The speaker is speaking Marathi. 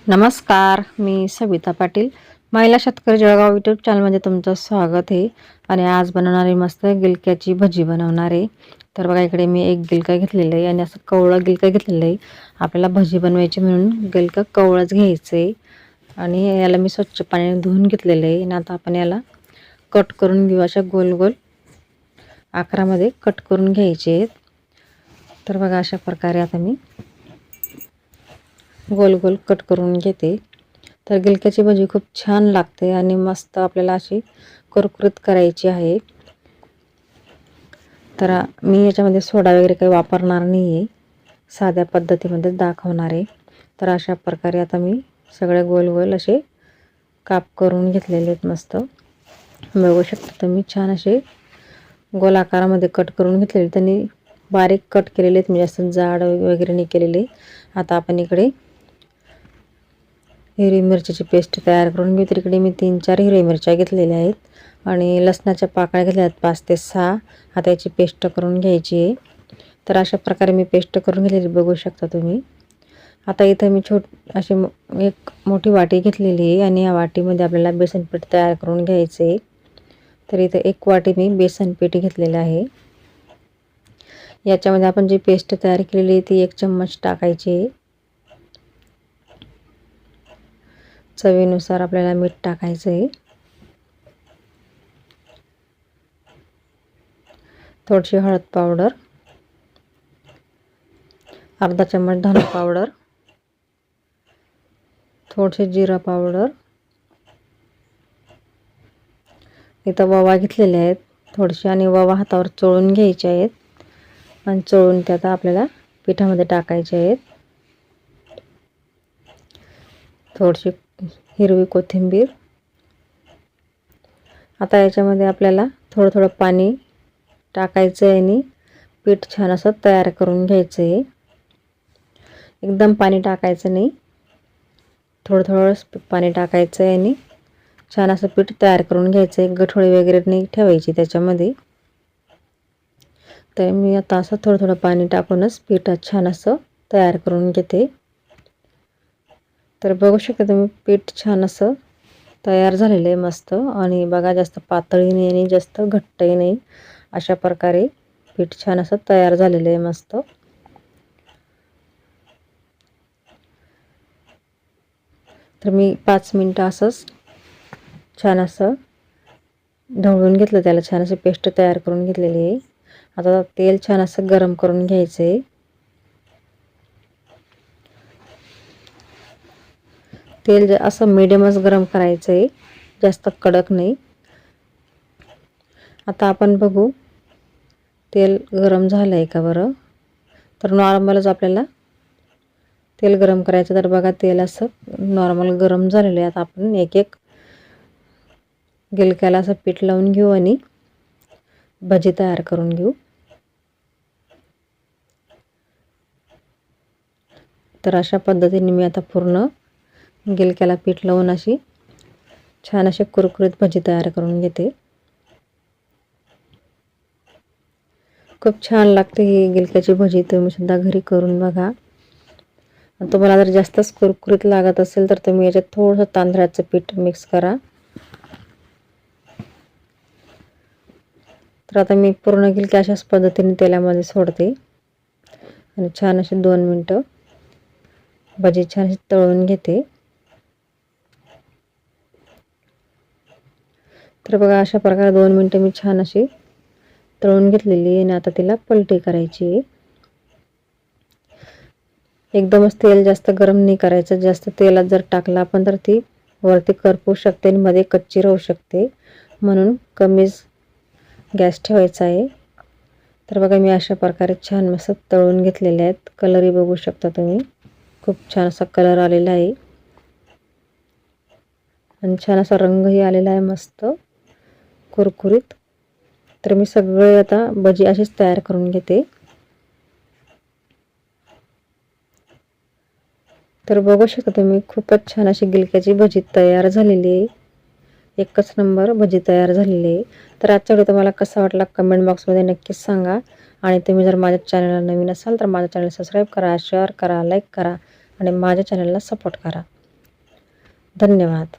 नमस्कार, मी सविता पाटील. महिला शेतकरी जळगाव यूट्यूब चॅनलमध्ये तुमचं स्वागत आहे. आणि आज बनवणार आहे मस्त गिलक्याची भजी बनवणार आहे. तर बघा, इकडे मी एक गिलका घेतलेला आहे आणि असं कवळं गिलका घेतलेलं आहे. आपल्याला भजी बनवायची म्हणून गिलका कवळंच घ्यायचं आहे. आणि याला मी स्वच्छ पाण्याने धुवून घेतलेलं आहे. आणि आता आपण याला कट करून घेऊ. अशा गोल गोल आकारामध्ये कट करून घ्यायचे आहेत. तर बघा, अशा प्रकारे आता मी गोल गोल कट करून घेते. तर गिलक्याची भजी खूप छान लागते आणि मस्त आपल्याला अशी कुरकुरीत करायची आहे. तर मी याच्यामध्ये सोडा वगैरे काही वापरणार नाही आहे, साध्या पद्धतीमध्ये दाखवणार आहे. तर अशा प्रकारे आता मी सगळे गोल गोल असे काप करून घेतलेले आहेत. मस्त बघू शकता तुम्ही, छान असे गोल आकारामध्ये कट करून घेतलेले. त्यांनी बारीक कट केलेले आहेत, मी जास्त जाड वगैरे नाही केलेले. आता आपण इकडे हिरवी मिरचीची पेस्ट तयार करून घेऊ. तर इकडे मी 3-4 हिरवी मिरच्या घेतलेल्या आहेत आणि लसणाच्या पाकळ्या घेतल्या आहेत 5 ते 6. आता याची पेस्ट करून घ्यायची आहे. तर अशा प्रकारे मी पेस्ट करून घेतलेली बघू शकता तुम्ही. आता इथं मी अशी एक मोठी वाटी घेतलेली आहे आणि या वाटीमध्ये आपल्याला बेसन पीठ तयार करून घ्यायचं आहे. तर इथं 1 वाटी मी बेसन पीठ घेतलेलं आहे. याच्यामध्ये आपण जी पेस्ट तयार केलेली आहे ती 1 चम्मच टाकायची आहे. चवीनुसार आपल्याला मीठ टाकायचं आहे. थोडीशी हळद पावडर, अर्धा चम्मच धना पावडर, थोडीशी जिरा पावडर. इथं ओवा घेतलेले आहेत थोडेसे आणि ओवा हातावर चोळून घ्यायचे आहेत आणि चोळून ते आता आपल्याला पिठामध्ये टाकायचे आहेत. थोडीशी हिरवी कोथिंबीर. आता याच्यामध्ये आपल्याला थोडं थोडं पाणी टाकायचं आहे आणि पीठ छान असं तयार करून घ्यायचं आहे. एकदम पाणी टाकायचं नाही, थोडं थोडं पाणी टाकायचं आहे आणि छान असं पीठ तयार करून घ्यायचं आहे. गठोळी वगैरे नाही ठेवायची त्याच्यामध्ये. तर मी आता असं थोडं थोडं पाणी टाकूनच पीठ छान असं तयार करून घेते. तर बघू शकता तुम्ही, पीठ छान असं तयार झालेलं आहे मस्त. आणि बघा, जास्त पातळही नाही आणि जास्त घट्टही नाही, अशा प्रकारे पीठ छान असं तयार झालेलं आहे मस्त. तर मी 5 मिनटं असंच छान असं ढवळून घेतलं, त्याला छान असं पेस्ट तयार करून घेतलेली आहे. आता तेल छान असं गरम करून घ्यायचं आहे. तेल असं मिडियमच गरम करायचं आहे, जास्त कडक नाही. आता आपण बघू तेल गरम झालं आहे का बरं. तर नॉर्मलच आपल्याला तेल गरम करायचं. तर बघा, तेल असं नॉर्मल गरम झालेलं आहे. आता आपण एक एक गिलक्याला असं पीठ लावून घेऊ आणि भजी तयार करून घेऊ. तर अशा पद्धतीने मी आता पूर्ण गिलक्याला पीठ लावून अशी छान अशी कुरकुरीत भजी तयार करून घेते. खूप छान लागते ही गिलक्याची भजी. तुम्ही सुद्धा घरी करून बघा. तुम्हाला जर जास्तच कुरकुरीत लागत असेल तर तुम्ही याच्यात थोडंसं तांदळाचं पीठ मिक्स करा. तर आता मी पूर्ण गिलक्या अशाच पद्धतीने तेलामध्ये सोडते आणि छान असे 2 मिनटं भजी छान अशी तळून घेते. तर बघा, अशा प्रकारे 2 मिनटं मी छान अशी तळून घेतलेली आहे आणि आता तिला पलटी करायची आहे. एकदमच तेल जास्त गरम नाही करायचं. जास्त तेलात जर टाकला आपण तर ती वरती करपू शकते आणि मध्ये कच्ची राहू शकते, म्हणून कमीच गॅस ठेवायचा आहे. तर बघा, मी अशा प्रकारे छान मस्त तळून घेतलेले आहेत. कलरही बघू शकता तुम्ही, खूप छान असा कलर आलेला आहे आणि छान असा रंगही आलेला आहे मस्त कुरकुरीत. तर मी सगळे आता भजी अशीच तयार करून घेते. तर बघू शकता तुम्ही, खूपच छान अशी गिलक्याची भजी तयार झालेली आहे. एकच नंबर भजी तयार झालेली आहे. तर आजचा व्हिडिओ तुम्हाला कसा वाटला कमेंट बॉक्समध्ये नक्कीच सांगा. आणि तुम्ही जर माझ्या चॅनलला नवीन असाल तर माझ्या चॅनल सबस्क्राईब करा, शेअर करा, लाईक करा आणि माझ्या चॅनलला सपोर्ट करा. धन्यवाद.